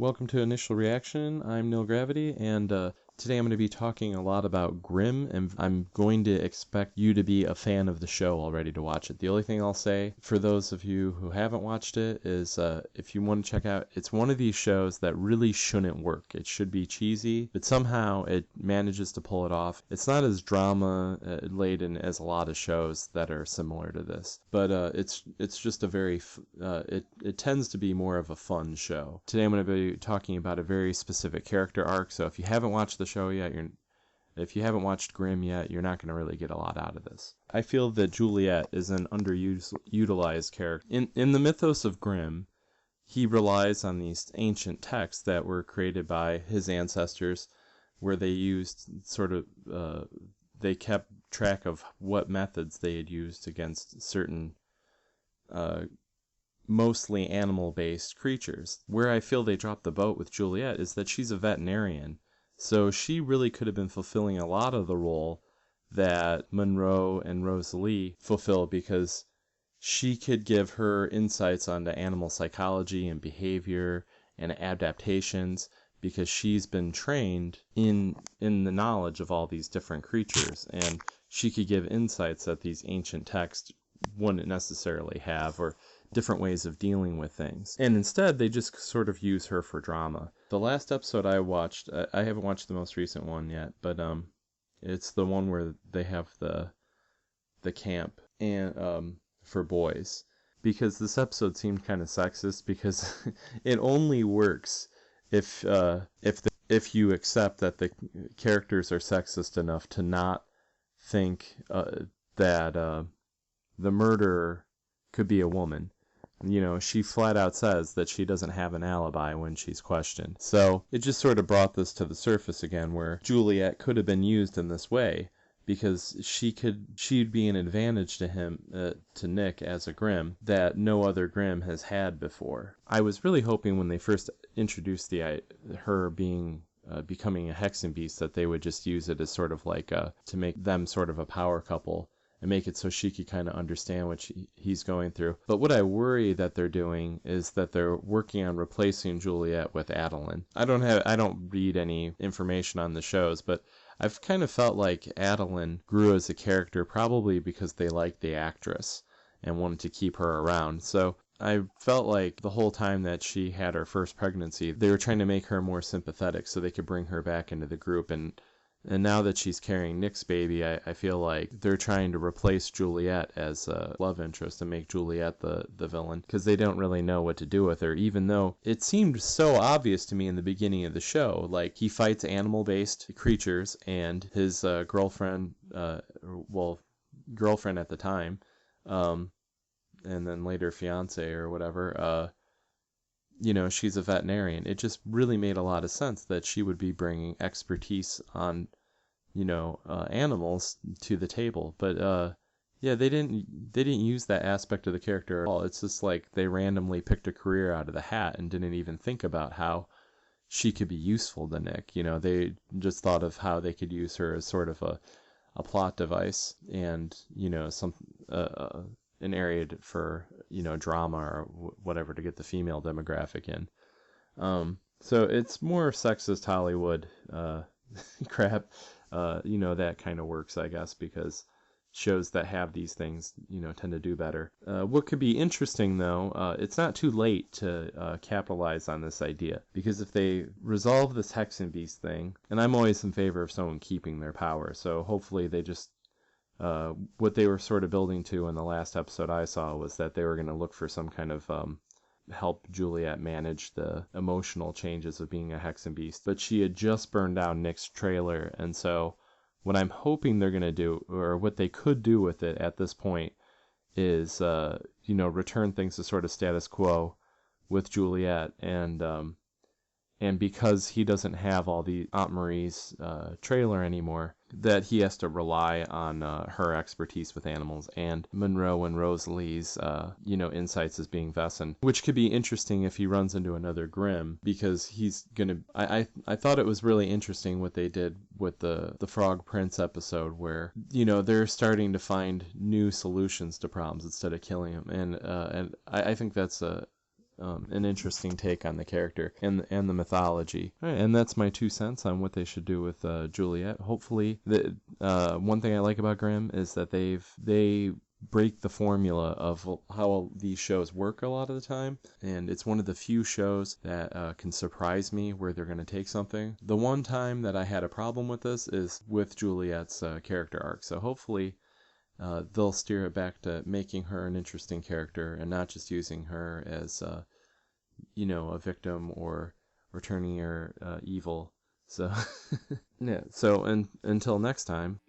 Welcome to Initial Reaction. I'm Nil Gravity, and today I'm going to be talking a lot about Grimm, and I'm going to expect you to be a fan of the show already to watch it. The only thing I'll say, for those of you who haven't watched it, is if you want to check out, it's one of these shows that really shouldn't work. It should be cheesy, but somehow it manages to pull it off. It's not as drama-laden as a lot of shows that are similar to this, but it's just a very, it tends to be more of a fun show. Today I'm going to be talking about a very specific character arc, so if you haven't watched the show yet, if you haven't watched Grimm yet, you're not going to really get a lot out of this. I feel that Juliet is an underutilized character. In the mythos of Grimm, he relies on these ancient texts that were created by his ancestors, where they used they kept track of what methods they had used against certain mostly animal-based creatures. Where I feel they dropped the boat with Juliet is that she's a veterinarian, so she really could have been fulfilling a lot of the role that Monroe and Rosalie fulfill, because she could give her insights onto animal psychology and behavior and adaptations, because she's been trained in the knowledge of all these different creatures, and she could give insights that these ancient texts wouldn't necessarily have, or different ways of dealing with things. And instead, they just sort of use her for drama. The last episode I watched, I haven't watched the most recent one yet, but it's the one where they have the camp and for boys, because this episode seemed kind of sexist, because it only works if you accept that the characters are sexist enough to not think that the murderer could be a woman. You know, she flat out says that she doesn't have an alibi when she's questioned. So it just sort of brought this to the surface again, where Juliet could have been used in this way, because she'd be an advantage to him, to Nick as a Grimm, that no other Grimm has had before. I was really hoping when they first introduced her being becoming a Hexen Beast, that they would just use it as sort of like to make them sort of a power couple, and make it so she could kind of understand what he's going through. But what I worry that they're doing is that they're working on replacing Juliet with Adeline. I don't read any information on the shows, but I've kind of felt like Adeline grew as a character probably because they liked the actress and wanted to keep her around. So I felt like the whole time that she had her first pregnancy, they were trying to make her more sympathetic so they could bring her back into the group. And now that she's carrying Nick's baby, I feel like they're trying to replace Juliet as a love interest and make Juliet the villain, because they don't really know what to do with her, even though it seemed so obvious to me in the beginning of the show. Like, he fights animal-based creatures, and his girlfriend at the time, and then later fiance or whatever, she's a veterinarian. It just really made a lot of sense that she would be bringing expertise on, animals to the table. But yeah, they didn't use that aspect of the character at all. It's just like they randomly picked a career out of the hat and didn't even think about how she could be useful to Nick. They just thought of how they could use her as sort of a plot device, and an area for drama or whatever to get the female demographic in. So it's more sexist Hollywood crap. That kind of works, I guess, because shows that have these things tend to do better. What could be interesting, though, it's not too late to capitalize on this idea, because if they resolve this Hexen Beast thing, and I'm always in favor of someone keeping their power, so hopefully they just what they were sort of building to in the last episode I saw was that they were going to look for some kind of help Juliet manage the emotional changes of being a Hexen Beast. But she had just burned down Nick's trailer, and so what I'm hoping they're going to do, or what they could do with it at this point, is return things to sort of status quo with Juliet, and because he doesn't have all the Aunt Marie's trailer anymore, that he has to rely on her expertise with animals and Monroe and Rosalie's insights as being Vesson, which could be interesting if he runs into another Grimm, because he's gonna. I thought it was really interesting what they did with the Frog Prince episode, where they're starting to find new solutions to problems instead of killing them, and I think that's a an interesting take on the character and the mythology. All right, and that's my 2 cents on what they should do with Juliet. Hopefully, one thing I like about Grimm is that they break the formula of how these shows work a lot of the time, and it's one of the few shows that can surprise me where they're going to take something. The one time that I had a problem with this is with Juliet's character arc, so hopefully they'll steer it back to making her an interesting character and not just using her as a victim or turning her evil. So yeah, so until next time.